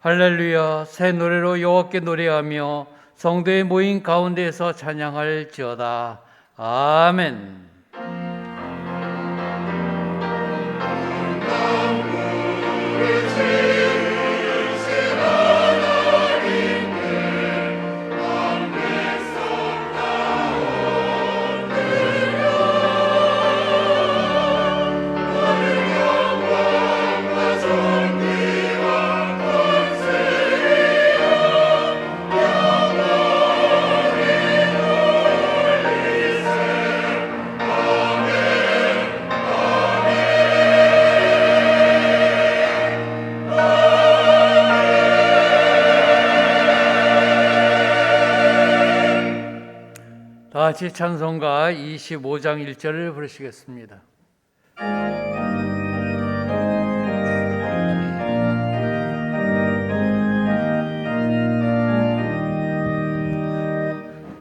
할렐루야. 새 노래로 여호와께 노래하며 성도의 모임 가운데에서 찬양할지어다. 아멘. 다 같이 찬송가 25장 1절을 부르시겠습니다.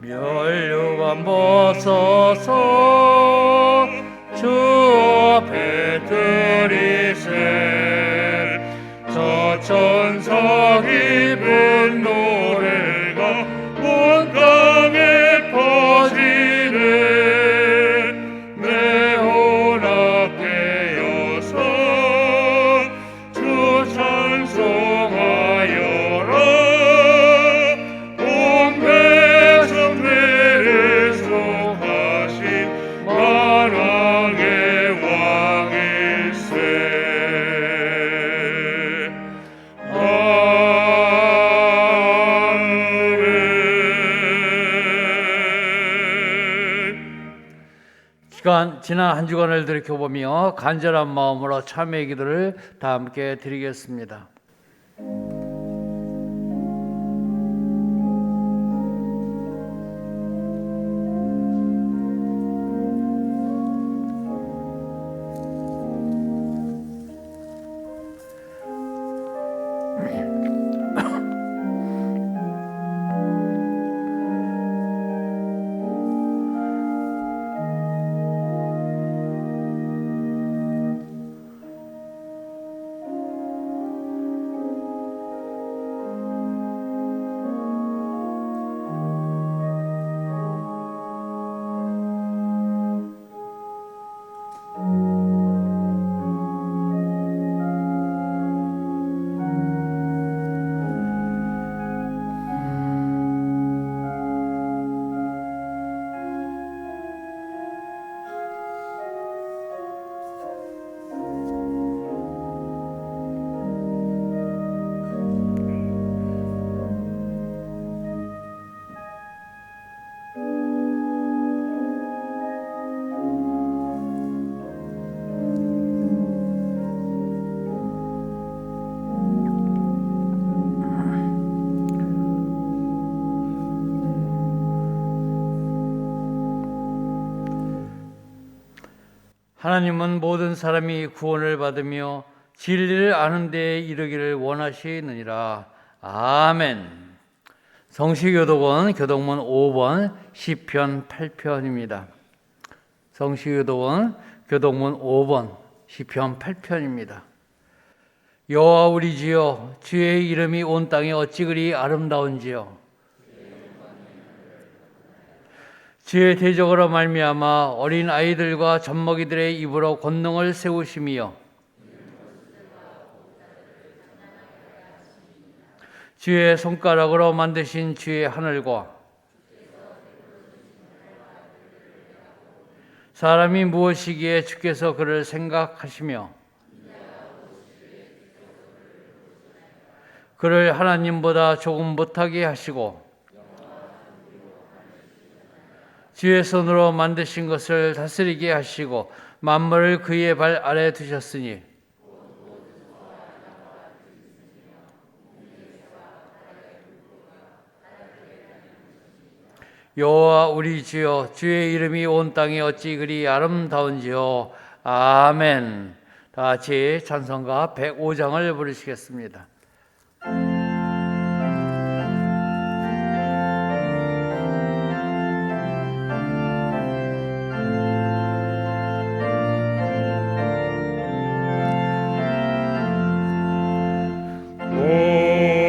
멸류관 벗어서 주 앞에 들이세 저 천사 기쁜 노래가 온 땅에 퍼지네 내 혼합게 여서 주 찬송하여라 온 백성 내에 속하신 만왕의 왕일세 지난 한 주간을 돌이켜보며 간절한 마음으로 참회의 기도를 다 함께 드리겠습니다. 하나님은 모든 사람이 구원을 받으며 진리를 아는 데에 이르기를 원하시느니라. 아멘. 성시교독원 교독문 5번 시편 8편입니다. 성시교독원 교독문 5번 시편 8편입니다. 여호와 우리 주여, 주의 이름이 온 땅에 어찌 그리 아름다운지요. 주의 대적으로 말미암아 어린 아이들과 젖먹이들의 입으로 권능을 세우심이요 주의 손가락으로 만드신 주의 하늘과 사람이 무엇이기에 주께서 그를 생각하시며 그를 하나님보다 조금 못하게 하시고 주의 손으로 만드신 것을 다스리게 하시고 만물을 그의 발 아래 두셨으니 여호와 우리 주여, 주의 이름이 온 땅에 어찌 그리 아름다운지요. 아멘. 다 같이 찬송가 105장을 부르시겠습니다. 오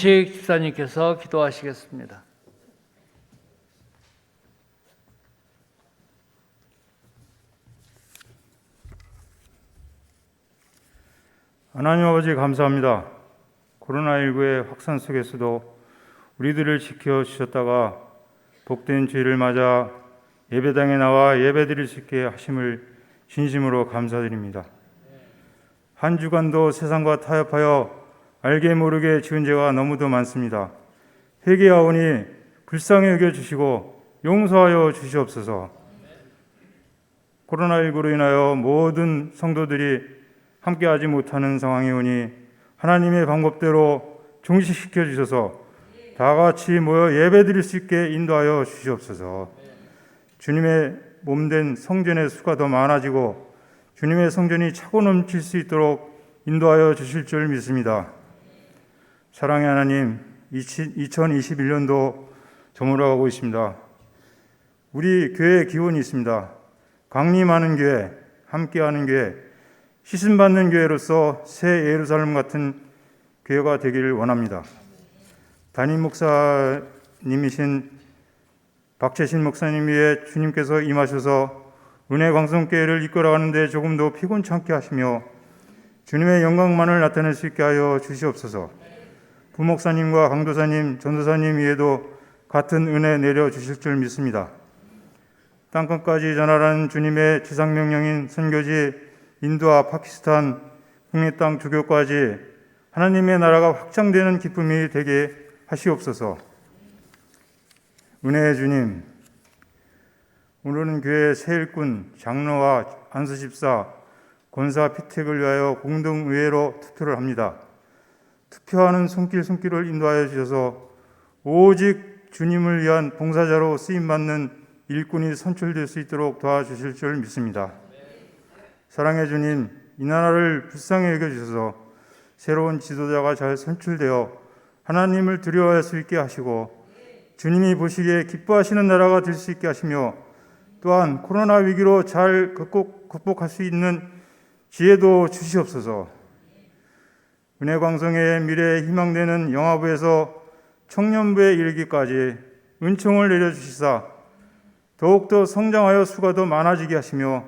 김은식 집사님께서 기도하시겠습니다. 하나님 아버지 감사합니다. 코로나19의 확산 속에서도 우리들을 지켜주셨다가 복된 주일을 맞아 예배당에 나와 예배드릴 수 있게 하심을 진심으로 감사드립니다. 한 주간도 세상과 타협하여 알게 모르게 지은 죄가 너무도 많습니다. 회개하오니 불쌍히 여겨주시고 용서하여 주시옵소서. 코로나19로 인하여 모든 성도들이 함께하지 못하는 상황이 오니 하나님의 방법대로 종식시켜 주셔서 다 같이 모여 예배드릴 수 있게 인도하여 주시옵소서. 주님의 몸된 성전의 수가 더 많아지고 주님의 성전이 차고 넘칠 수 있도록 인도하여 주실 줄 믿습니다. 사랑의 하나님, 2021년도 저물어가고 있습니다. 우리 교회의 기원이 있습니다. 강림하는 교회, 함께하는 교회, 시즌받는 교회로서 새 예루살렘 같은 교회가 되기를 원합니다. 담임 목사님이신 박재신 목사님 위에 주님께서 임하셔서 은혜 광성교회를 이끌어가는 데 조금도 피곤치 않게 하시며 주님의 영광만을 나타낼 수 있게 하여 주시옵소서. 부목사님과 강도사님, 전도사님 위에도 같은 은혜 내려주실 줄 믿습니다. 땅끝까지 전하라는 주님의 지상명령인 선교지 인도와 파키스탄, 국내 땅 주교까지 하나님의 나라가 확장되는 기쁨이 되게 하시옵소서. 은혜의 주님, 오늘은 교회 새 일꾼, 장로와 안수집사, 권사 피택을 위하여 공동의회로 투표를 합니다. 투표하는 손길을 인도하여 주셔서 오직 주님을 위한 봉사자로 쓰임받는 일꾼이 선출될 수 있도록 도와주실 줄 믿습니다. 사랑의 주님, 이 나라를 불쌍히 여겨주셔서 새로운 지도자가 잘 선출되어 하나님을 두려워할 수 있게 하시고 주님이 보시기에 기뻐하시는 나라가 될 수 있게 하시며 또한 코로나 위기로 잘 극복할 수 있는 지혜도 주시옵소서. 은혜광성의 미래에 희망되는 영화부에서 청년부에 이르기까지 은총을 내려주시사 더욱더 성장하여 수가 더 많아지게 하시며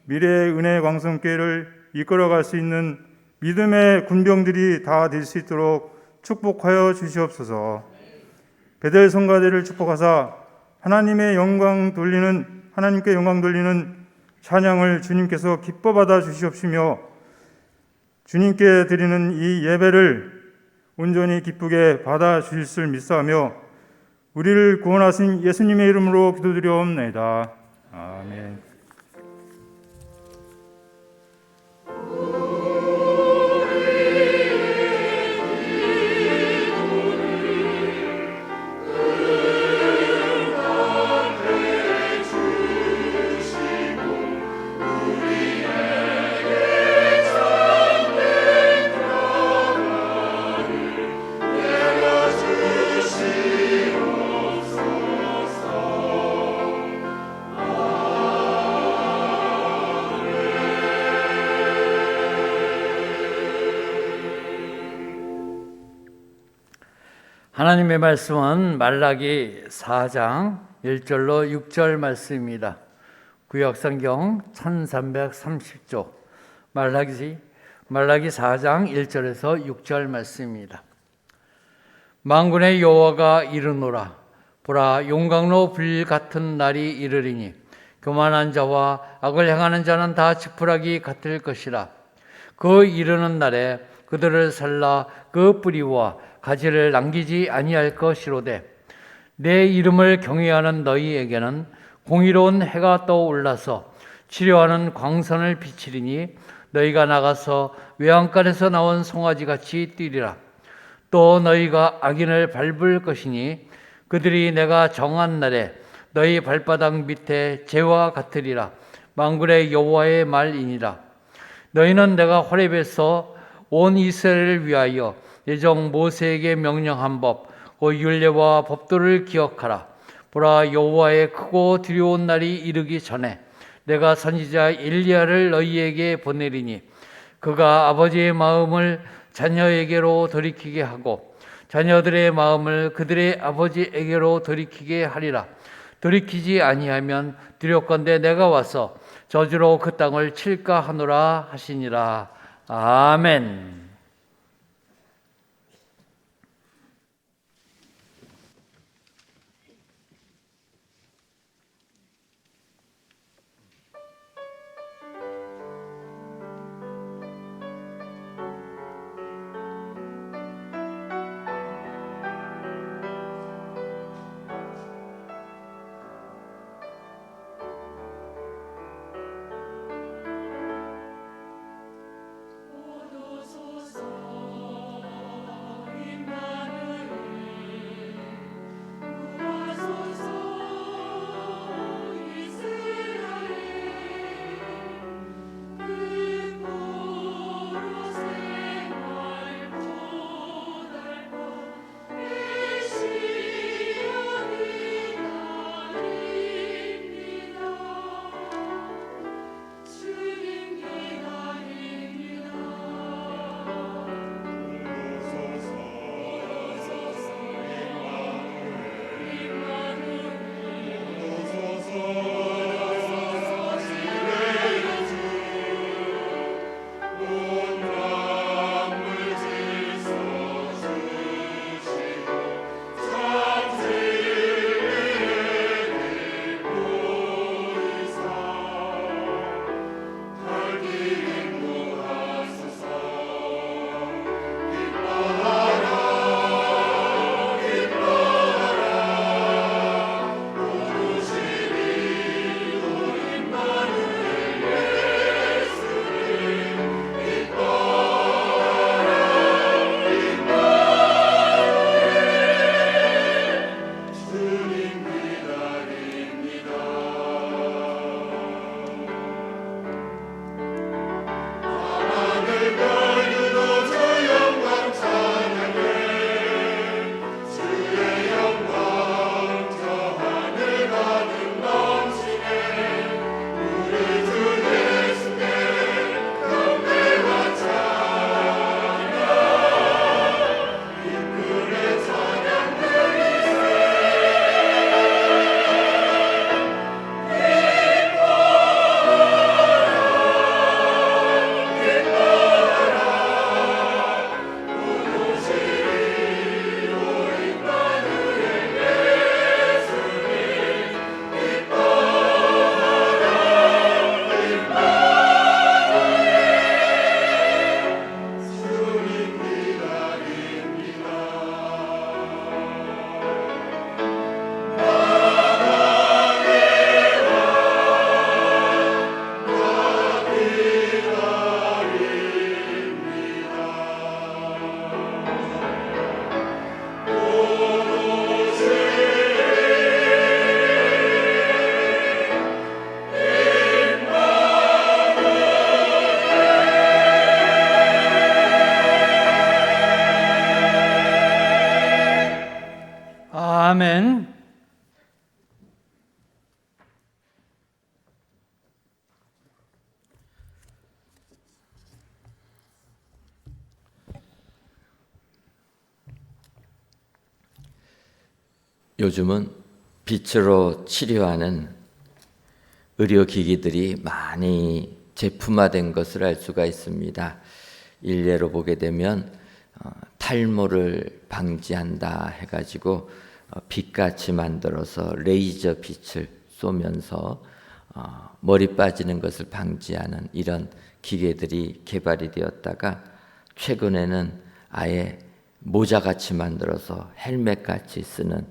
미래의 은혜광성교회를 이끌어갈 수 있는 믿음의 군병들이 다 될 수 있도록 축복하여 주시옵소서. 베델 성가대를 축복하사 하나님께 영광 돌리는 찬양을 주님께서 기뻐 받아 주시옵시며 주님께 드리는 이 예배를 온전히 기쁘게 받아 주실 줄 믿사하며 우리를 구원하신 예수님의 이름으로 기도드리옵나이다. 아멘. 하나님의 말씀은 말라기 4장 1절로 6절 말씀입니다. 구역성경 1330조 말라기 4장 1절에서 6절 말씀입니다. 만군의 여호와가 이르노라. 보라, 용광로 불 같은 날이 이르리니 교만한 자와 악을 행하는 자는 다 지푸라기 같을 것이라. 그 이르는 날에 그들을 살라 그 뿌리와 가지를 남기지 아니할 것이로되 내 이름을 경외하는 너희에게는 공의로운 해가 떠올라서 치료하는 광선을 비치리니 너희가 나가서 외양간에서 나온 송아지같이 뛰리라. 또 너희가 악인을 밟을 것이니 그들이 내가 정한 날에 너희 발바닥 밑에 재와 같으리라. 만군의 여호와의 말이니라. 너희는 내가 호렙에서 온 이스라엘을 위하여 예정 모세에게 명령한 법, 그 율례와 법도를 기억하라. 보라, 여호와의 크고 두려운 날이 이르기 전에 내가 선지자 엘리야를 너희에게 보내리니 그가 아버지의 마음을 자녀에게로 돌이키게 하고 자녀들의 마음을 그들의 아버지에게로 돌이키게 하리라. 돌이키지 아니하면 두렵건대 내가 와서 저주로 그 땅을 칠까 하노라 하시니라. 아멘. 아멘. 요즘은 빛으로 치료하는 의료기기들이 많이 제품화된 것을 알 수가 있습니다. 일례로 보게 되면 탈모를 방지한다 해가지고 빛같이 만들어서 레이저 빛을 쏘면서 머리 빠지는 것을 방지하는 이런 기계들이 개발이 되었다가 최근에는 아예 모자같이 만들어서 헬멧같이 쓰는,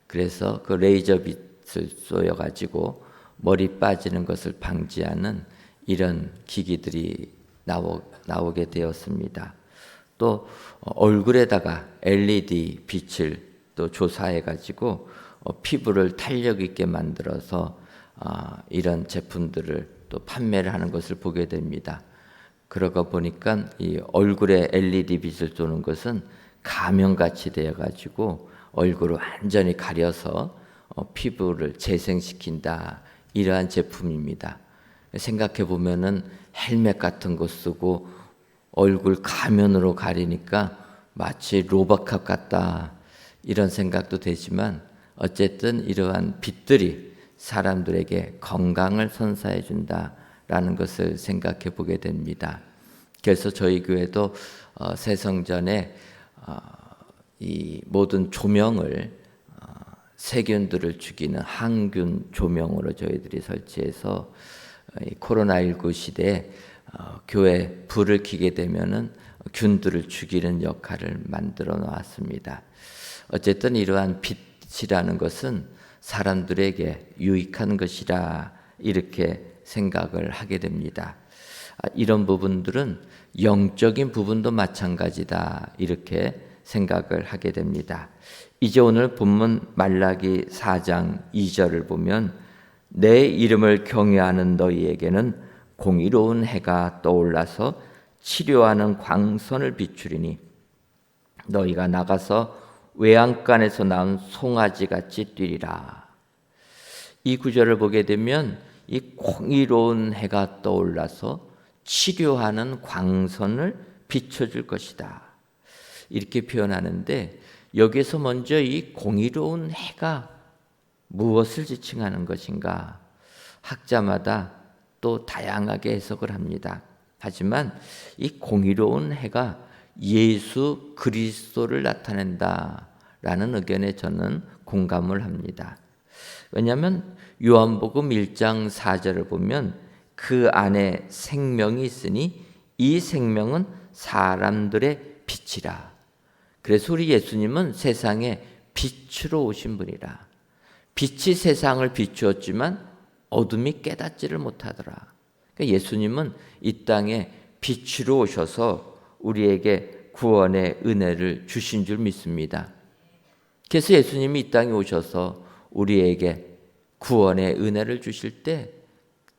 그래서 그 레이저 빛을 쏘여가지고 머리 빠지는 것을 방지하는 이런 기기들이 나오게 되었습니다. 또 얼굴에다가 LED 빛을 또 조사해가지고 피부를 탄력 있게 만들어서 이런 제품들을 또 판매를 하는 것을 보게 됩니다. 그러고 보니까 이 얼굴에 LED 빛을 쏘는 것은 가면같이 되어가지고 얼굴을 완전히 가려서 피부를 재생시킨다, 이러한 제품입니다. 생각해 보면은 헬멧 같은 거 쓰고 얼굴 가면으로 가리니까 마치 로버캅 같다 이런 생각도 되지만 어쨌든 이러한 빛들이 사람들에게 건강을 선사해 준다라는 것을 생각해 보게 됩니다. 그래서 저희 교회도 새성전에 이 모든 조명을 세균들을 죽이는 항균 조명으로 저희들이 설치해서 코로나19 시대에 교회 불을 켜게 되면은 균들을 죽이는 역할을 만들어 놓았습니다. 어쨌든 이러한 빛이라는 것은 사람들에게 유익한 것이라 이렇게 생각을 하게 됩니다. 이런 부분들은 영적인 부분도 마찬가지다 이렇게 생각을 하게 됩니다. 이제 오늘 본문 말라기 4장 2절을 보면 내 이름을 경외하는 너희에게는 공의로운 해가 떠올라서 치료하는 광선을 비추리니 너희가 나가서 외양간에서 나온 송아지같이 뛰리라. 이 구절을 보게 되면 이 공의로운 해가 떠올라서 치료하는 광선을 비춰줄 것이다 이렇게 표현하는데 여기서 먼저 이 공의로운 해가 무엇을 지칭하는 것인가 학자마다 또 다양하게 해석을 합니다. 하지만 이 공의로운 해가 예수 그리스도를 나타낸다라는 의견에 저는 공감을 합니다. 왜냐하면 요한복음 1장 4절을 보면 그 안에 생명이 있으니 이 생명은 사람들의 빛이라. 그래서 우리 예수님은 세상에 빛으로 오신 분이라. 빛이 세상을 비추었지만 어둠이 깨닫지를 못하더라. 그러니까 예수님은 이 땅에 빛으로 오셔서 우리에게 구원의 은혜를 주신 줄 믿습니다. 그래서 예수님이 이 땅에 오셔서 우리에게 구원의 은혜를 주실 때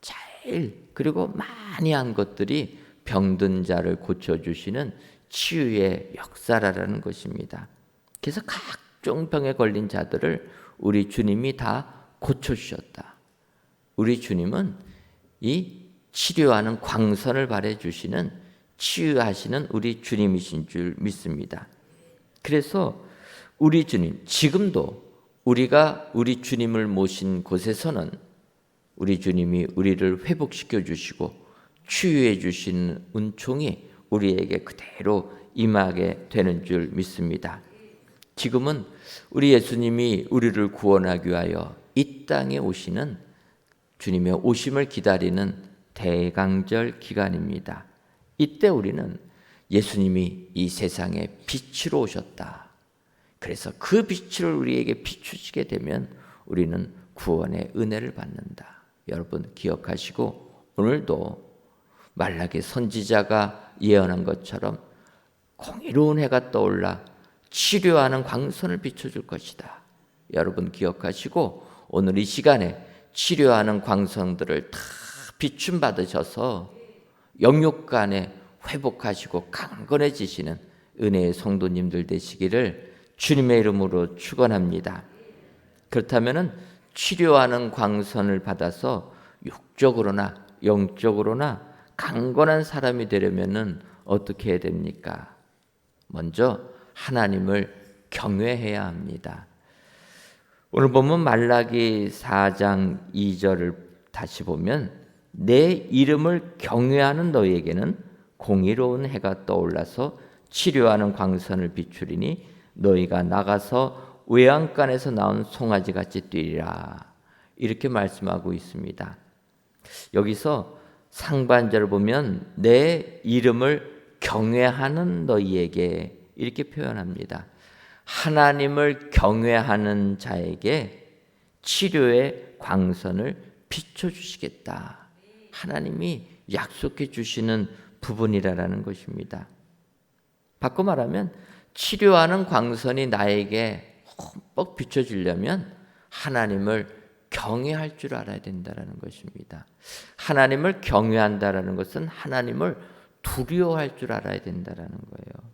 제일 그리고 많이 한 것들이 병든 자를 고쳐주시는 치유의 역사라는 것입니다. 그래서 각종 병에 걸린 자들을 우리 주님이 다 고쳐주셨다. 우리 주님은 이 치료하는 광선을 발해주시는 치유하시는 우리 주님이신 줄 믿습니다. 그래서 우리 주님, 지금도 우리가 우리 주님을 모신 곳에서는 우리 주님이 우리를 회복시켜 주시고 치유해 주시는 은총이 우리에게 그대로 임하게 되는 줄 믿습니다. 지금은 우리 예수님이 우리를 구원하기 위하여 이 땅에 오시는 주님의 오심을 기다리는 대강절 기간입니다. 이때 우리는 예수님이 이 세상에 빛으로 오셨다. 그래서 그 빛을 우리에게 비추시게 되면 우리는 구원의 은혜를 받는다. 여러분 기억하시고 오늘도 말라기 선지자가 예언한 것처럼 공의로운 해가 떠올라 치료하는 광선을 비춰줄 것이다. 여러분 기억하시고 오늘 이 시간에 치료하는 광선들을 다 비춤 받으셔서 영육간에 회복하시고 강건해지시는 은혜의 성도님들 되시기를 주님의 이름으로 축원합니다. 그렇다면은 치료하는 광선을 받아서 육적으로나 영적으로나 강건한 사람이 되려면은 어떻게 해야 됩니까? 먼저 하나님을 경외해야 합니다. 오늘 보면 말라기 4장 2절을 다시 보면 내 이름을 경외하는 너희에게는 공의로운 해가 떠올라서 치료하는 광선을 비추리니 너희가 나가서 외양간에서 나온 송아지같이 뛰리라. 이렇게 말씀하고 있습니다. 여기서 상반절을 보면 내 이름을 경외하는 너희에게 이렇게 표현합니다. 하나님을 경외하는 자에게 치료의 광선을 비춰주시겠다. 하나님이 약속해 주시는 부분이라는 것입니다. 바꿔 말하면 치료하는 광선이 나에게 흠뻑 비춰지려면 하나님을 경외할 줄 알아야 된다는 것입니다. 하나님을 경외한다는 것은 하나님을 두려워할 줄 알아야 된다는 거예요.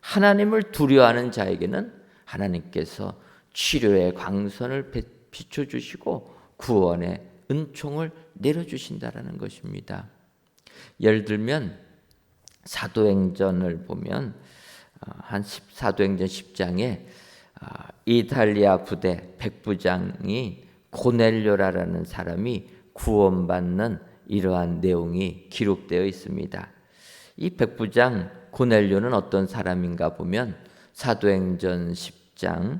하나님을 두려워하는 자에게는 하나님께서 치료의 광선을 비춰주시고 구원의 은총을 내려주신다는 것입니다. 예를 들면 사도행전을 보면 사도행전 10장에 이탈리아 부대 백부장이 고넬료라는 사람이 구원받는 이러한 내용이 기록되어 있습니다. 이 백부장 고넬료는 어떤 사람인가 보면 사도행전 10장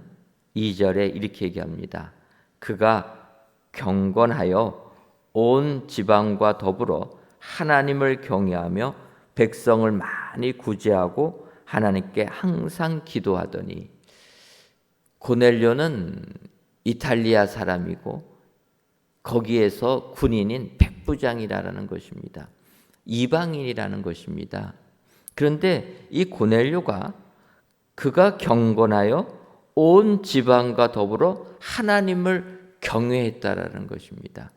2절에 이렇게 얘기합니다. 그가 경건하여 온 지방과 더불어 하나님을 경외하며 백성을 많이 구제하고 하나님께 항상 기도하더니, 고넬료는 이탈리아 사람이고 거기에서 군인인 백부장이라는 것입니다. 이방인이라는 것입니다. 그런데 이 고넬료가 그가 경건하여 온 지방과 더불어 하나님을 경외했다라는 것입니다.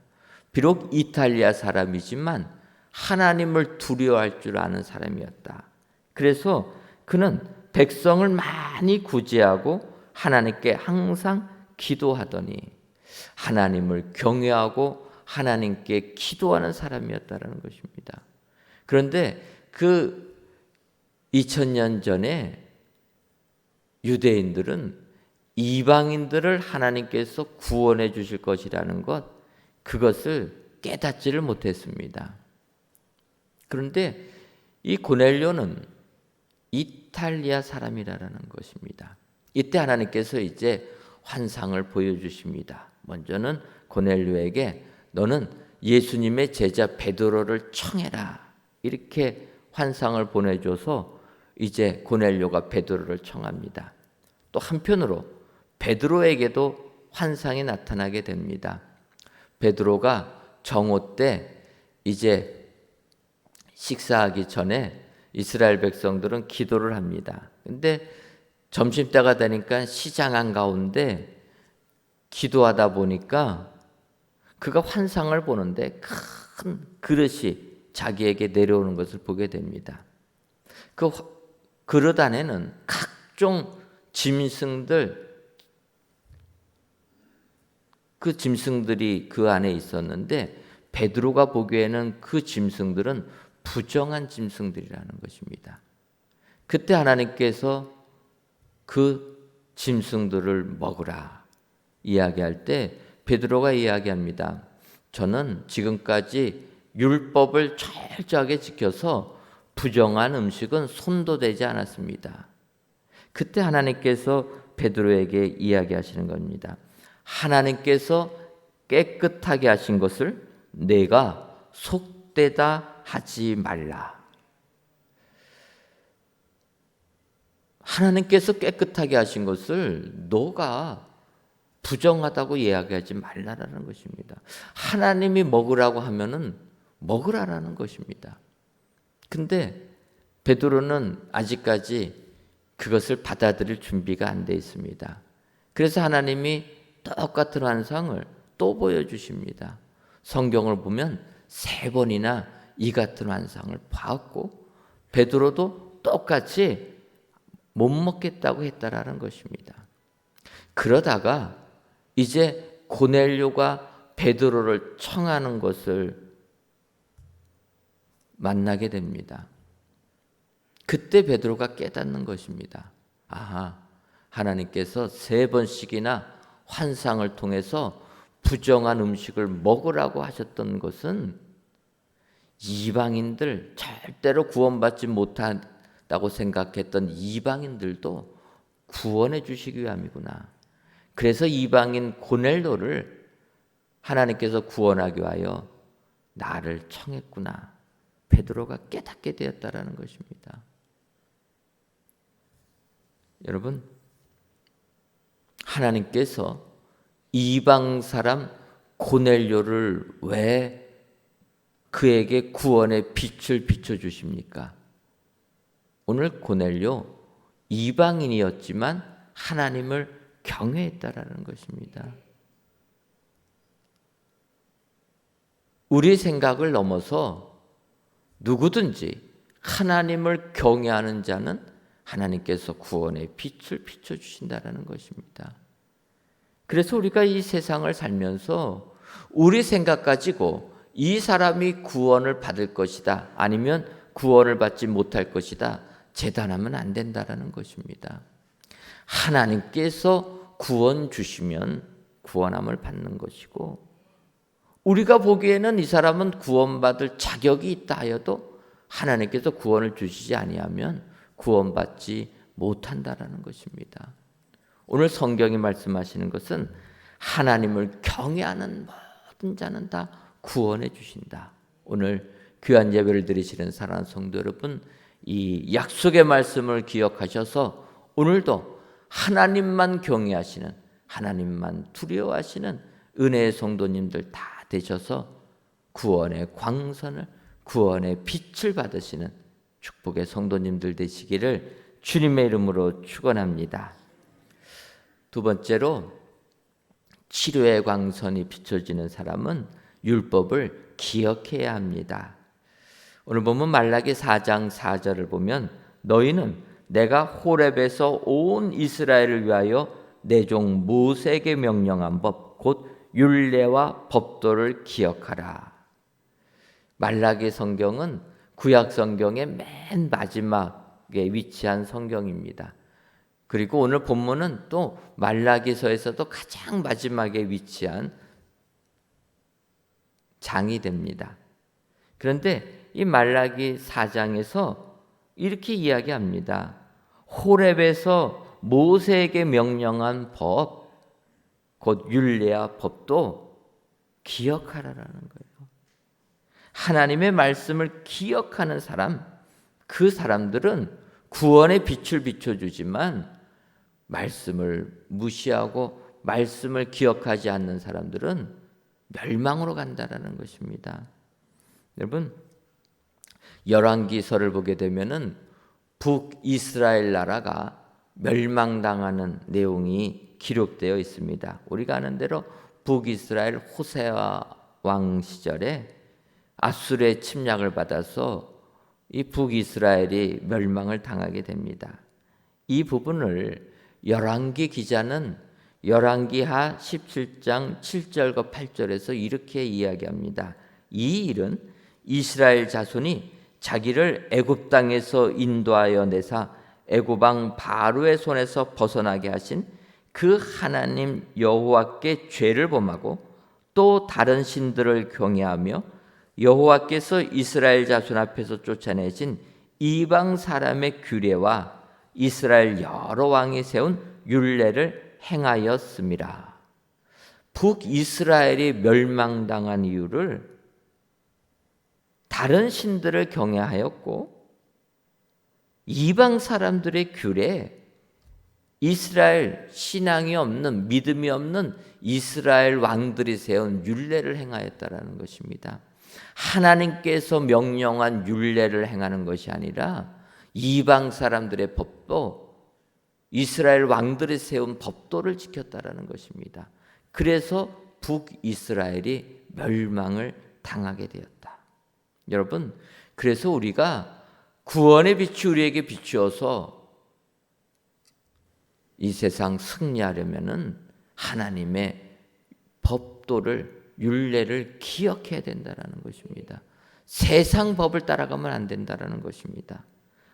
비록 이탈리아 사람이지만 하나님을 두려워할 줄 아는 사람이었다. 그래서 그는 백성을 많이 구제하고 하나님께 항상 기도하더니 하나님을 경외하고 하나님께 기도하는 사람이었다는 것입니다. 그런데 그 2000년 전에 유대인들은 이방인들을 하나님께서 구원해 주실 것이라는 그것을 깨닫지를 못했습니다. 그런데 이 고넬료는 이탈리아 사람이라는 것입니다. 이때 하나님께서 이제 환상을 보여주십니다. 먼저는 고넬료에게 너는 예수님의 제자 베드로를 청해라, 이렇게 환상을 보내줘서 이제 고넬료가 베드로를 청합니다. 또 한편으로 베드로에게도 환상이 나타나게 됩니다. 베드로가 정오 때 이제 식사하기 전에 이스라엘 백성들은 기도를 합니다. 근데 점심때가 되니까 시장 한가운데 기도하다 보니까 그가 환상을 보는데 큰 그릇이 자기에게 내려오는 것을 보게 됩니다. 그 그릇 안에는 각종 짐승들, 그 짐승들이 그 안에 있었는데 베드로가 보기에는 그 짐승들은 부정한 짐승들이라는 것입니다. 그때 하나님께서 그 짐승들을 먹으라 이야기할 때 베드로가 이야기합니다. 저는 지금까지 율법을 철저하게 지켜서 부정한 음식은 손도 대지 않았습니다. 그때 하나님께서 베드로에게 이야기하시는 겁니다. 하나님께서 깨끗하게 하신 것을 내가 속되다 하지 말라. 하나님께서 깨끗하게 하신 것을 너가 부정하다고 이야기하지 말라라는 것입니다. 하나님이 먹으라고 하면은 먹으라라는 것입니다. 근데 베드로는 아직까지 그것을 받아들일 준비가 안 돼 있습니다. 그래서 하나님이 똑같은 환상을 또 보여주십니다. 성경을 보면 3번이나 이 같은 환상을 봤고 베드로도 똑같이 못 먹겠다고 했다라는 것입니다. 그러다가 이제 고넬료가 베드로를 청하는 것을 만나게 됩니다. 그때 베드로가 깨닫는 것입니다. 아하, 하나님께서 3번씩이나 환상을 통해서 부정한 음식을 먹으라고 하셨던 것은 이방인들, 절대로 구원받지 못한다고 생각했던 이방인들도 구원해 주시기 위함이구나. 그래서 이방인 고넬료를 하나님께서 구원하기 위하여 나를 청했구나. 베드로가 깨닫게 되었다라는 것입니다. 여러분, 하나님께서 이방 사람 고넬료를 왜 그에게 구원의 빛을 비춰주십니까? 오늘 고넬료 이방인이었지만 하나님을 경외했다라는 것입니다. 우리 생각을 넘어서 누구든지 하나님을 경외하는 자는 하나님께서 구원의 빛을 비춰주신다라는 것입니다. 그래서 우리가 이 세상을 살면서 우리 생각 가지고 이 사람이 구원을 받을 것이다, 아니면 구원을 받지 못할 것이다, 재단하면 안 된다라는 것입니다. 하나님께서 구원 주시면 구원함을 받는 것이고, 우리가 보기에는 이 사람은 구원받을 자격이 있다 하여도 하나님께서 구원을 주시지 아니하면 구원받지 못한다라는 것입니다. 오늘 성경이 말씀하시는 것은 하나님을 경외하는 모든 자는 다 구원해 주신다. 오늘 귀한 예배를 드리시는 사랑하는 성도 여러분, 이 약속의 말씀을 기억하셔서 오늘도 하나님만 경외하시는, 하나님만 두려워하시는 은혜의 성도님들 다 되셔서 구원의 광선을, 구원의 빛을 받으시는 축복의 성도님들 되시기를 주님의 이름으로 축원합니다. 두 번째로, 치료의 광선이 비춰지는 사람은 율법을 기억해야 합니다. 오늘 보면 말라기 4장 4절을 보면 너희는 내가 호렙에서 온 이스라엘을 위하여 내 종 모세에게 명령한 법 곧 율례와 법도를 기억하라. 말라기 성경은 구약 성경의 맨 마지막에 위치한 성경입니다. 그리고 오늘 본문은 또 말라기서에서도 가장 마지막에 위치한 장이 됩니다. 그런데 이 말라기 4장에서 이렇게 이야기합니다. 호렙에서 모세에게 명령한 법, 곧 율례와 법도 기억하라라는 거예요. 하나님의 말씀을 기억하는 사람, 그 사람들은 구원의 빛을 비춰주지만 말씀을 무시하고 말씀을 기억하지 않는 사람들은 멸망으로 간다라는 것입니다. 여러분, 열왕기서를 보게 되면은 북이스라엘 나라가 멸망당하는 내용이 기록되어 있습니다. 우리가 아는 대로 북이스라엘 호세아 왕 시절에 아수르의 침략을 받아서 이 북이스라엘이 멸망을 당하게 됩니다. 이 부분을 열왕기 기자는 열왕기하 17장 7절과 8절에서 이렇게 이야기합니다. 이 일은 이스라엘 자손이 자기를 애굽 땅에서 인도하여 내사 애굽 왕 바로의 손에서 벗어나게 하신 그 하나님 여호와께 죄를 범하고 또 다른 신들을 경외하며 여호와께서 이스라엘 자손 앞에서 쫓아내신 이방 사람의 규례와 이스라엘 여러 왕이 세운 율례를 행하였음이라. 북이스라엘이 멸망당한 이유를 다른 신들을 경외하였고 이방 사람들의 규례, 이스라엘 신앙이 없는, 믿음이 없는 이스라엘 왕들이 세운 율례를 행하였다라는 것입니다. 하나님께서 명령한 율례를 행하는 것이 아니라 이방 사람들의 법도, 이스라엘 왕들이 세운 법도를 지켰다라는 것입니다. 그래서 북이스라엘이 멸망을 당하게 되었다. 여러분, 그래서 우리가 구원의 빛이 우리에게 비추어서 이 세상 승리하려면은 하나님의 법도를, 율례를 기억해야 된다라는 것입니다. 세상 법을 따라가면 안 된다라는 것입니다.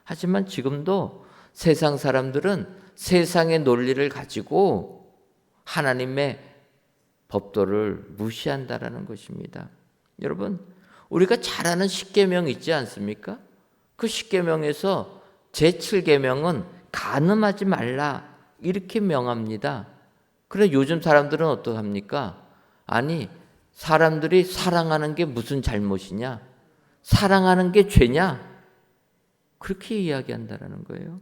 하지만 지금도 세상 사람들은 세상의 논리를 가지고 하나님의 법도를 무시한다라는 것입니다. 여러분, 우리가 잘 아는 십계명 있지 않습니까? 그 십계명에서 제7계명은 간음하지 말라 이렇게 명합니다. 그래, 요즘 사람들은 어떡합니까? 아니, 사람들이 사랑하는 게 무슨 잘못이냐? 사랑하는 게 죄냐? 그렇게 이야기한다라는 거예요.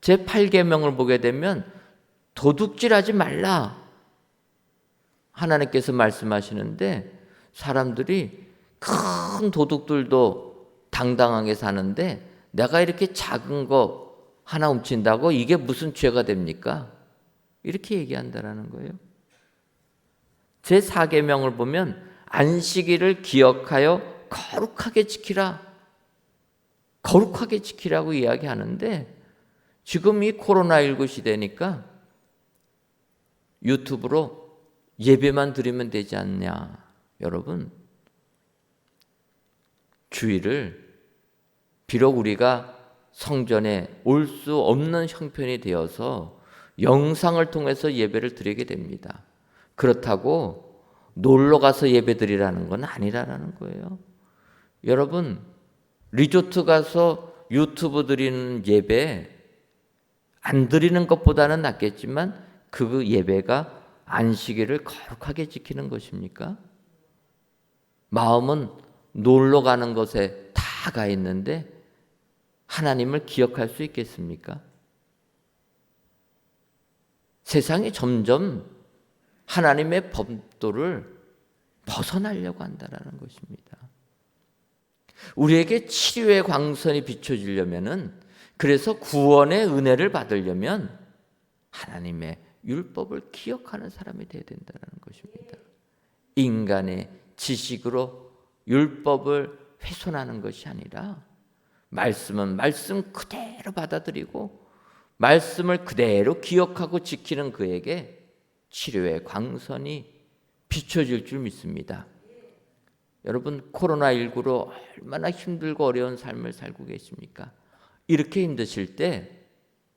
제8계명을 보게 되면 도둑질하지 말라 하나님께서 말씀하시는데, 사람들이 큰 도둑들도 당당하게 사는데 내가 이렇게 작은 거 하나 훔친다고 이게 무슨 죄가 됩니까? 이렇게 얘기한다라는 거예요. 제4계명을 보면 안식일을 기억하여 거룩하게 지키라, 거룩하게 지키라고 이야기하는데, 지금 이 코로나19 시대니까 유튜브로 예배만 드리면 되지 않냐. 여러분, 주일을 비록 우리가 성전에 올 수 없는 형편이 되어서 영상을 통해서 예배를 드리게 됩니다. 그렇다고 놀러 가서 예배 드리라는 건 아니라는 거예요. 여러분, 리조트 가서 유튜브 드리는 예배 안 드리는 것보다는 낫겠지만 그 예배가 안식일을 거룩하게 지키는 것입니까? 마음은 놀러 가는 것에 다 가 있는데 하나님을 기억할 수 있겠습니까? 세상이 점점 하나님의 법도를 벗어나려고 한다는 것입니다. 우리에게 치료의 광선이 비춰지려면은, 그래서 구원의 은혜를 받으려면 하나님의 율법을 기억하는 사람이 되어야 된다는 것입니다. 인간의 지식으로 율법을 훼손하는 것이 아니라 말씀은 말씀 그대로 받아들이고 말씀을 그대로 기억하고 지키는 그에게 치료의 광선이 비춰질 줄 믿습니다. 여러분, 코로나19로 얼마나 힘들고 어려운 삶을 살고 계십니까? 이렇게 힘드실 때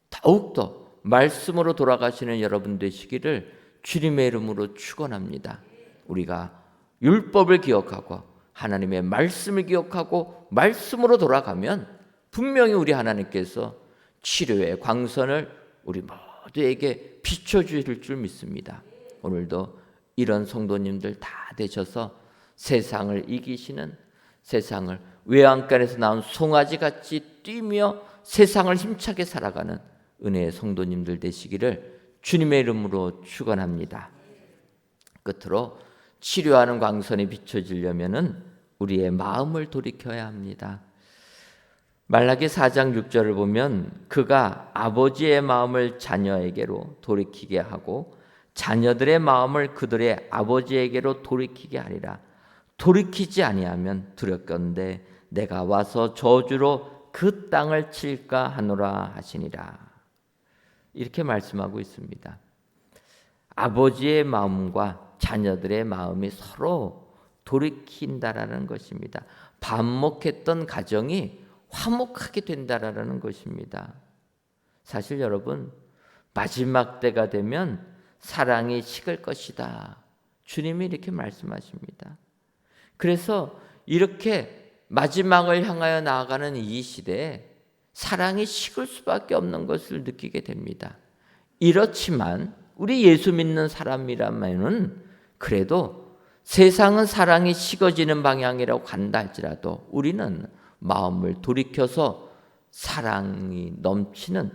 더욱더 말씀으로 돌아가시는 여러분 되시기를 주님의 이름으로 축원합니다. 우리가 율법을 기억하고 하나님의 말씀을 기억하고 말씀으로 돌아가면 분명히 우리 하나님께서 치료의 광선을 우리 모두에게 비춰주실 줄 믿습니다. 오늘도 이런 성도님들 다 되셔서 세상을 이기시는, 세상을 외양간에서 나온 송아지같이 뛰며 세상을 힘차게 살아가는 은혜의 성도님들 되시기를 주님의 이름으로 축원합니다. 끝으로 치료하는 광선이 비춰지려면은 우리의 마음을 돌이켜야 합니다. 말라기 4장 6절을 보면 그가 아버지의 마음을 자녀에게로 돌이키게 하고 자녀들의 마음을 그들의 아버지에게로 돌이키게 하리라. 돌이키지 아니하면 두렵건대 내가 와서 저주로 그 땅을 칠까 하노라 하시니라. 이렇게 말씀하고 있습니다. 아버지의 마음과 자녀들의 마음이 서로 돌이킨다라는 것입니다. 반목했던 가정이 화목하게 된다라는 것입니다. 사실 여러분, 마지막 때가 되면 사랑이 식을 것이다. 주님이 이렇게 말씀하십니다. 그래서 이렇게 마지막을 향하여 나아가는 이 시대에 사랑이 식을 수밖에 없는 것을 느끼게 됩니다. 이렇지만 우리 예수 믿는 사람이라면은 그래도 세상은 사랑이 식어지는 방향이라고 간다 할지라도 우리는 마음을 돌이켜서 사랑이 넘치는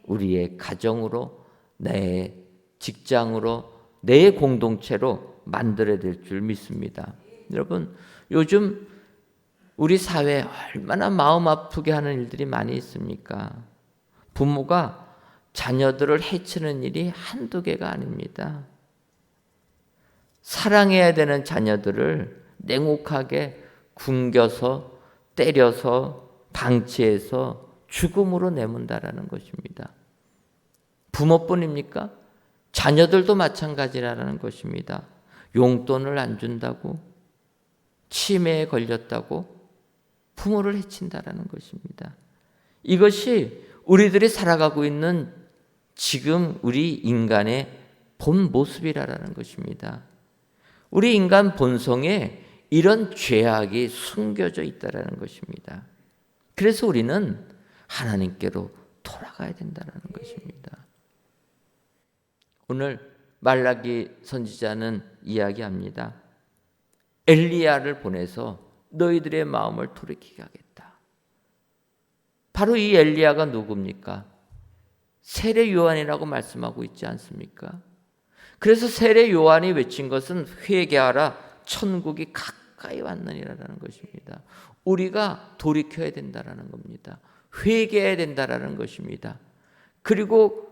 우리의 가정으로, 내 직장으로, 내 공동체로 만들어야 될 줄 믿습니다. 여러분, 요즘 우리 사회에 얼마나 마음 아프게 하는 일들이 많이 있습니까? 부모가 자녀들을 해치는 일이 한두 개가 아닙니다. 사랑해야 되는 자녀들을 냉혹하게 굶겨서 때려서 방치해서 죽음으로 내몬다라는 것입니다. 부모뿐입니까? 자녀들도 마찬가지라는 것입니다. 용돈을 안 준다고, 치매에 걸렸다고 부모를 해친다라는 것입니다. 이것이 우리들이 살아가고 있는 지금 우리 인간의 본 모습이라는 것입니다. 우리 인간 본성에 이런 죄악이 숨겨져 있다는 것입니다. 그래서 우리는 하나님께로 돌아가야 된다는 것입니다. 오늘 말라기 선지자는 이야기합니다. 엘리야를 보내서 너희들의 마음을 돌이키게 하겠다. 바로 이 엘리야가 누굽니까? 세례 요한이라고 말씀하고 있지 않습니까? 그래서 세례 요한이 외친 것은 회개하라, 천국이 가까이 왔느니라는 것입니다. 우리가 돌이켜야 된다라는 겁니다. 회개해야 된다라는 것입니다. 그리고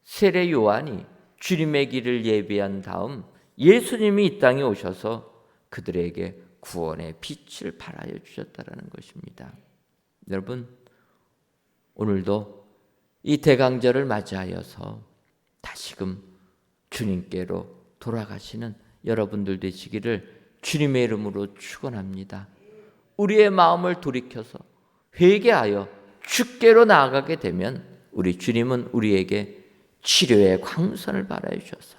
세례 요한이 주님의 길을 예비한 다음 예수님이 이 땅에 오셔서 그들에게 구원의 빛을 발하여 주셨다라는 것입니다. 여러분, 오늘도 이 대강절을 맞이하여서 다시금 주님께로 돌아가시는 여러분들 되시기를 주님의 이름으로 축원합니다. 우리의 마음을 돌이켜서 회개하여 주께로 나아가게 되면 우리 주님은 우리에게 치료의 광선을 발하여 주셔서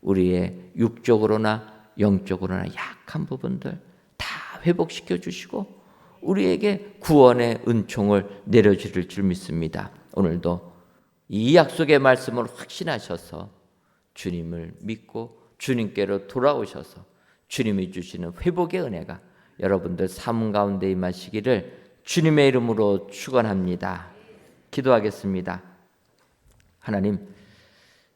우리의 육적으로나 영적으로나 약한 부분들 다 회복시켜 주시고 우리에게 구원의 은총을 내려주실 줄 믿습니다. 오늘도 이 약속의 말씀을 확신하셔서 주님을 믿고 주님께로 돌아오셔서 주님이 주시는 회복의 은혜가 여러분들 삶 가운데 임하시기를 주님의 이름으로 축원합니다. 기도하겠습니다. 하나님,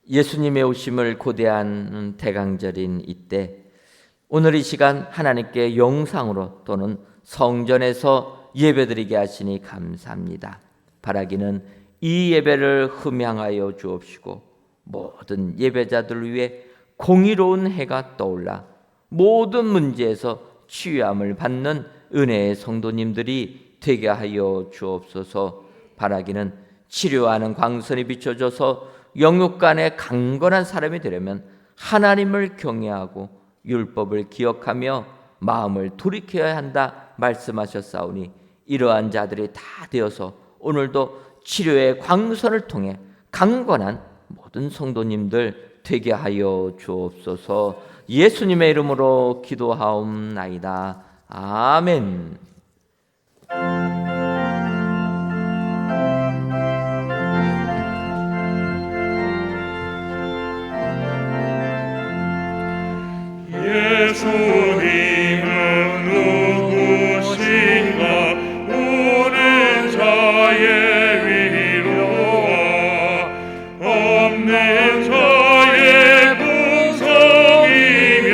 예수님의 오심을 고대하는 대강절인 이때 오늘 이 시간 하나님께 영상으로 또는 성전에서 예배드리게 하시니 감사합니다. 바라기는 이 예배를 흠양하여 주옵시고 모든 예배자들을 위해 공의로운 해가 떠올라 모든 문제에서 치유함을 받는 은혜의 성도님들이 되게 하여 주옵소서. 바라기는 치료하는 광선이 비춰져서 영육 간에 강건한 사람이 되려면 하나님을 경외하고 율법을 기억하며 마음을 돌이켜야 한다 말씀하셨사오니 이러한 자들이 다 되어서 오늘도 치료의 광선을 통해 강건한 모든 성도님들 되게 하여 주옵소서. 예수님의 이름으로 기도하옵나이다. 아멘. 예수님은 누구신가? 우는 자의 위로와 없는 자의 풍성이며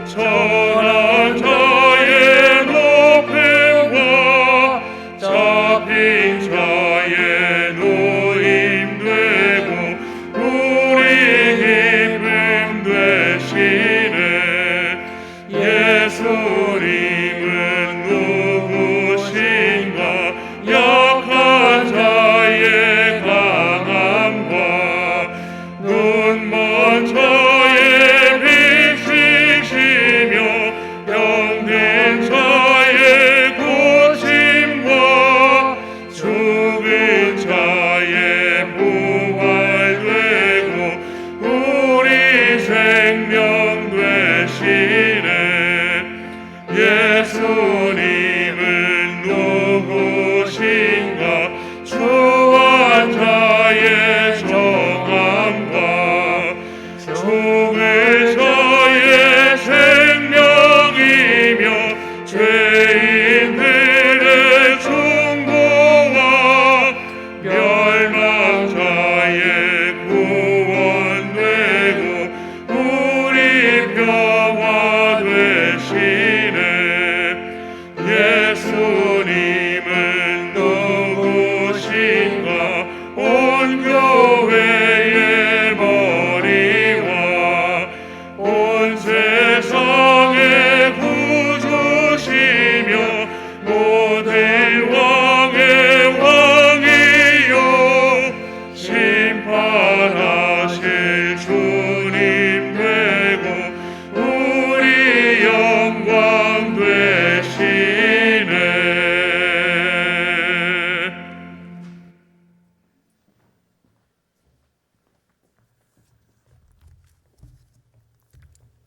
천한 자의 높음과 잡힌 자의 노임되고 우리 기쁨 되시네. 예수님은 누구신가? 약한 자의 강함과 눈먼 자의 빛이시며 병든 자의 고침과 죽은 자의 부활되고 우리 생명 되시네. 예수님은 누구신가? 주한 자의 정함과 죽은 자의 생명이며 죄인들의 중보와 멸망자의 구원되고 우리 평화 되시네. 예수님은 누구신가? 온 교회의 머리와 온 세상의 구주시며 모든 왕의 왕이요 심판하실 주님 되고 우리 영광 되시네.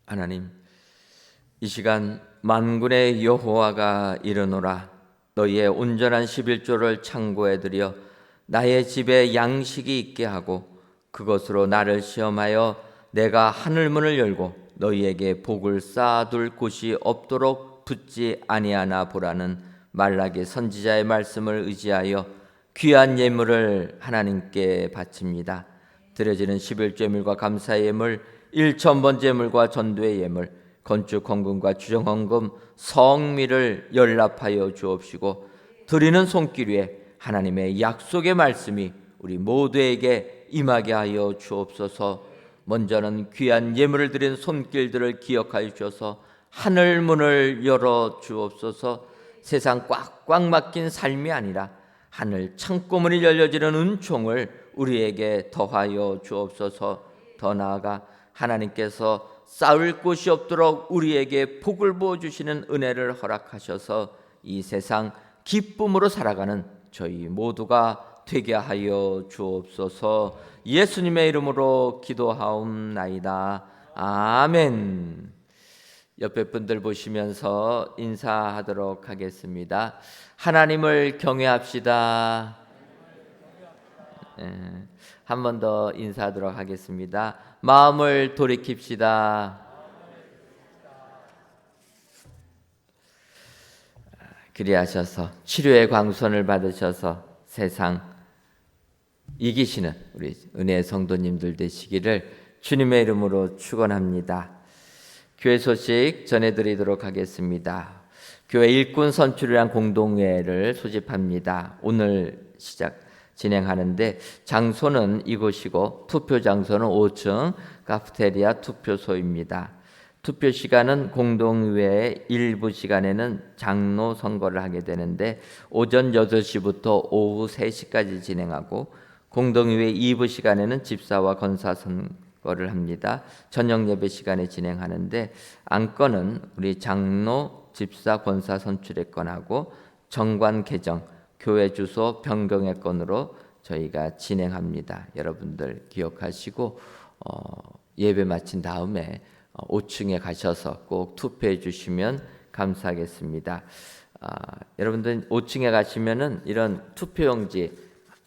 하나님, 이 시간 만군의 여호와가 이르노라. 너희의 온전한 11조를 창고에 들여 나의 집에 양식이 있게 하고 그것으로 나를 시험하여 내가 하늘문을 열고 너희에게 복을 쌓아둘 곳이 없도록 붙지 아니하나 보라는 말라기 선지자의 말씀을 의지하여 귀한 예물을 하나님께 바칩니다. 드려지는 11조 예물과 감사의 예물, 1,000번 제물과 전도의 예물, 건축 헌금과 주정 헌금, 성미를 연락하여 주옵시고 드리는 손길 위에 하나님의 약속의 말씀이 우리 모두에게 임하게 하여 주옵소서. 먼저는 귀한 예물을 드린 손길들을 기억하여 주셔서 하늘 문을 열어 주옵소서. 세상 꽉꽉 막힌 삶이 아니라 하늘 창고문이 열려지는 은총을 우리에게 더하여 주옵소서. 더 나아가 하나님께서 쌓을 곳이 없도록 우리에게 복을 부어주시는 은혜를 허락하셔서 이 세상 기쁨으로 살아가는 저희 모두가 되게 하여 주옵소서. 예수님의 이름으로 기도하옵나이다. 아멘. 옆에 분들 보시면서 인사하도록 하겠습니다. 하나님을 경외합시다. 한 번 더 인사하도록 하겠습니다. 마음을 돌이킵시다. 그리하셔서 치료의 광선을 받으셔서 세상 이기시는 우리 은혜의 성도님들 되시기를 주님의 이름으로 축원합니다. 교회 소식 전해드리도록 하겠습니다. 교회 일꾼 선출이란 공동회를 소집합니다. 오늘 진행하는데 장소는 이곳이고 투표 장소는 5층 카페테리아 투표소입니다. 투표 시간은 공동의회 일부 시간에는 장로 선거를 하게 되는데 오전 8시부터 오후 3시까지 진행하고 공동의회 2부 시간에는 집사와 권사 선거를 합니다. 저녁 예배 시간에 진행하는데 안건은 우리 장로, 집사, 권사 선출의 건하고 정관 개정, 교회 주소 변경의 건으로 저희가 진행합니다. 여러분들 기억하시고 예배 마친 다음에 5층에 가셔서 꼭 투표해 주시면 감사하겠습니다. 여러분들 5층에 가시면은 이런 투표용지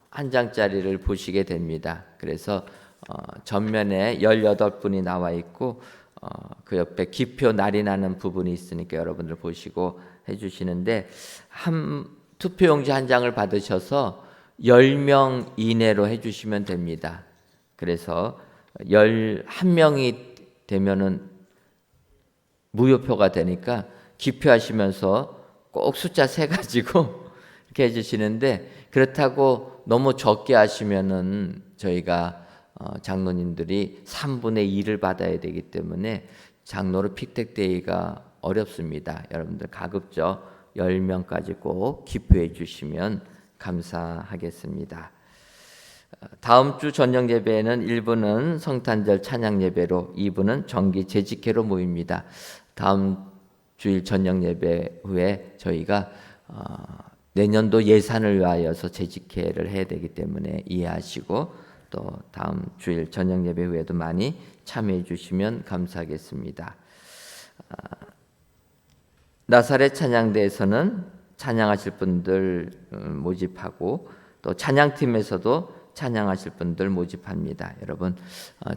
한 장짜리를 보시게 됩니다. 그래서 전면에 18분이 나와 있고 그 옆에 기표 날이 나는 부분이 있으니까 여러분들 보시고 해주시는데 투표용지 한 장을 받으셔서 10명 이내로 해주시면 됩니다. 그래서 11명이 되면은 무효표가 되니까 기표하시면서 꼭 숫자 세 가지고 이렇게 해주시는데 그렇다고 너무 적게 하시면은 저희가 장로님들이 3분의 2를 받아야 되기 때문에 장로를 픽택되기가 어렵습니다. 여러분들 가급적 10명까지 꼭 기표해 주시면 감사하겠습니다. 다음 주 저녁 예배에는 1부는 성탄절 찬양 예배로 2부는 정기 재직회로 모입니다. 다음 주일 저녁 예배 후에 저희가 내년도 예산을 위하여서 재직회를 해야 되기 때문에 이해하시고 또 다음 주일 저녁 예배 후에도 많이 참여해 주시면 감사하겠습니다. 나사렛 찬양대에서는 찬양하실 분들 모집하고 또 찬양팀에서도 찬양하실 분들 모집합니다. 여러분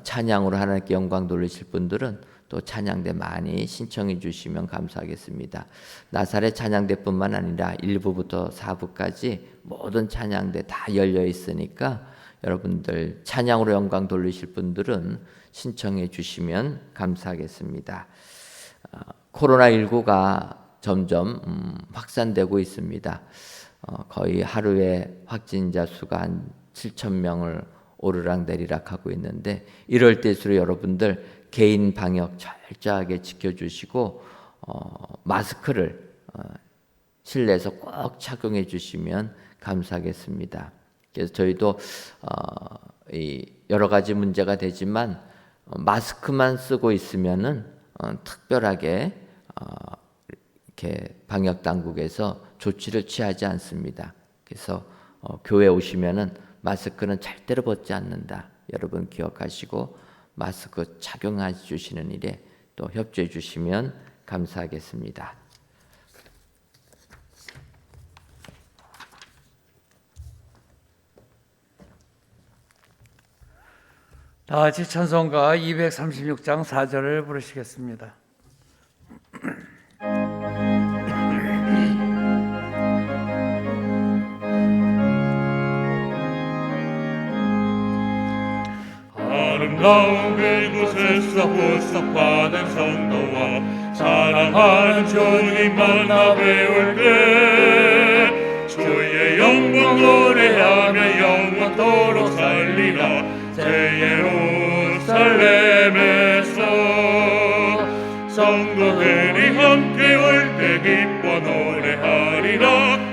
찬양으로 하나님께 영광 돌리실 분들은 또 찬양대 많이 신청해 주시면 감사하겠습니다. 나사렛 찬양대뿐만 아니라 1부부터 4부까지 모든 찬양대 다 열려 있으니까 여러분들 찬양으로 영광 돌리실 분들은 신청해 주시면 감사하겠습니다. 코로나19가 점점 확산되고 있습니다. 거의 하루에 확진자 수가 한 7,000명을 오르락내리락 하고 있는데 이럴 때일수록 여러분들 개인 방역 철저하게 지켜주시고 마스크를 실내에서 꼭 착용해 주시면 감사하겠습니다. 그래서 저희도 여러 가지 문제가 되지만 마스크만 쓰고 있으면은 특별하게 이렇게 방역 당국에서 조치를 취하지 않습니다. 그래서 교회 오시면은 마스크는 절대로 벗지 않는다. 여러분 기억하시고 마스크 착용해 주시는 일에 또 협조해 주시면 감사하겠습니다. 다 같이 찬송가 236장 4절을 부르시겠습니다. 아름다운 그곳에서 보석받은 성도와 사랑하는 주님 만나 배울 때 주의 영광 노래하며 영원토록 살리라. 새 예루살렘에서 성도들이 함께 올 때 기뻐 노래하리라.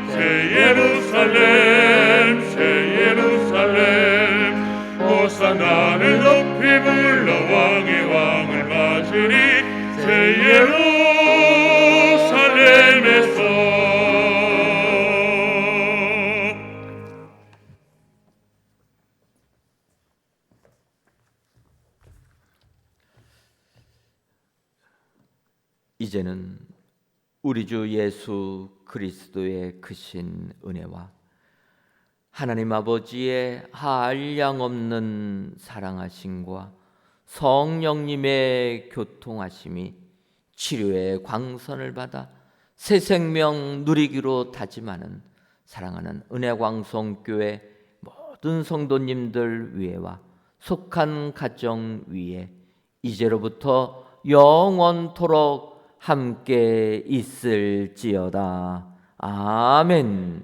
새 예루살렘 호산나를 높이 불러 왕의 왕을 맞으리. 새 예루살렘에서 이제는 우리 주 예수 그리스도의 크신 은혜와 하나님 아버지의 한량없는 사랑하심과 성령님의 교통하심이 치료의 광선을 받아 새 생명 누리기로 다짐하는 사랑하는 은혜광성교회 모든 성도님들 위에와 속한 가정 위에 이제로부터 영원토록 함께 있을지어다. 아멘.